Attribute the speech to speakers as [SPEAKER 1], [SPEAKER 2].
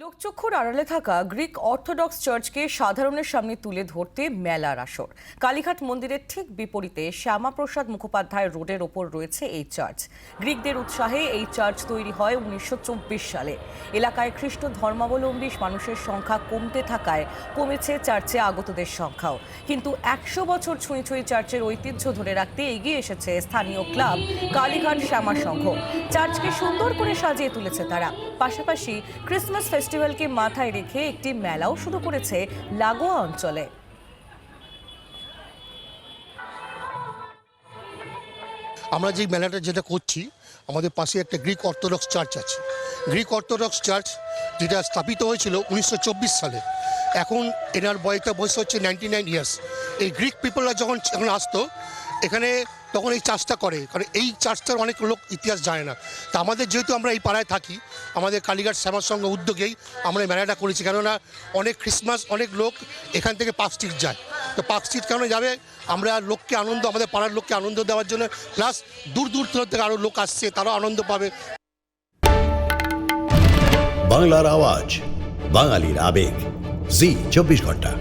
[SPEAKER 1] লোকচক্ষুর আড়ালে থাকা Greek orthodox চার্চকে সাধারণের সামনে তুলে ধরতে মেলার আসর। কালীঘাট মন্দিরের ঠিক বিপরীতে শ্যামাপ্রসাদ মুখোপাধ্যায় রোডের ওপর রয়েছে এই চার্চ। গ্রিকদের উৎসাহে এই চার্চ তৈরি হয় 1924 সালে। এলাকায় খ্রিস্ট ধর্মাবলম্বী মানুষের সংখ্যা কমতে থাকায় কমেছে চার্চে আগতদের সংখ্যাও। কিন্তু 100 বছর ছুঁই ছুঁই চার্চের ঐতিহ্য ধরে রাখতে এগিয়ে এসেছে স্থানীয় ক্লাব কালীঘাট শ্যামা সংঘ। চার্চকে সুন্দর করে সাজিয়ে তুলেছে তারা। পাশাপাশি ক্রিসমাস ফেস্টিভ্যালকে মাথায় রেখে একটি মেলাও শুরু করেছে লাগোয়া অঞ্চলে।
[SPEAKER 2] আমরা যে মেলাটা যেটা করছি, আমাদের পাশে একটা গ্রিক অর্থোডক্স চার্চ আছে। গ্রিক অর্থোডক্স চার্চ যেটা স্থাপিত হয়েছিল 1924 সালে। এখন এনার বয়স হচ্ছে 99 ইয়ার্স। এই গ্রিক পিপলরা যখন আসতো এখানে, তখন এই চার্চটা করে, কারণ এই চার্চটার অনেক লোক ইতিহাস জানে না। তা আমাদের যেহেতু আমরা এই পাড়ায় থাকি, আমাদের কালীঘাট শ্যামা সংঘ উদ্যোগেই আমরা এই মেলাটা করেছি। কেননা অনেক ক্রিসমাস অনেক লোক এখান থেকে পার্ক স্ট্রিট যায়। তো পার্ক স্ট্রিট কেন যাবে? আমরা লোককে আনন্দ, আমাদের পাড়ার লোককে আনন্দ দেওয়ার জন্য, প্লাস দূর দূর থেকে আরও লোক আসছে, তারাও আনন্দ পাবে।
[SPEAKER 3] বাংলার আওয়াজ, বাঙালির আবেগ, জি 24 ঘন্টা।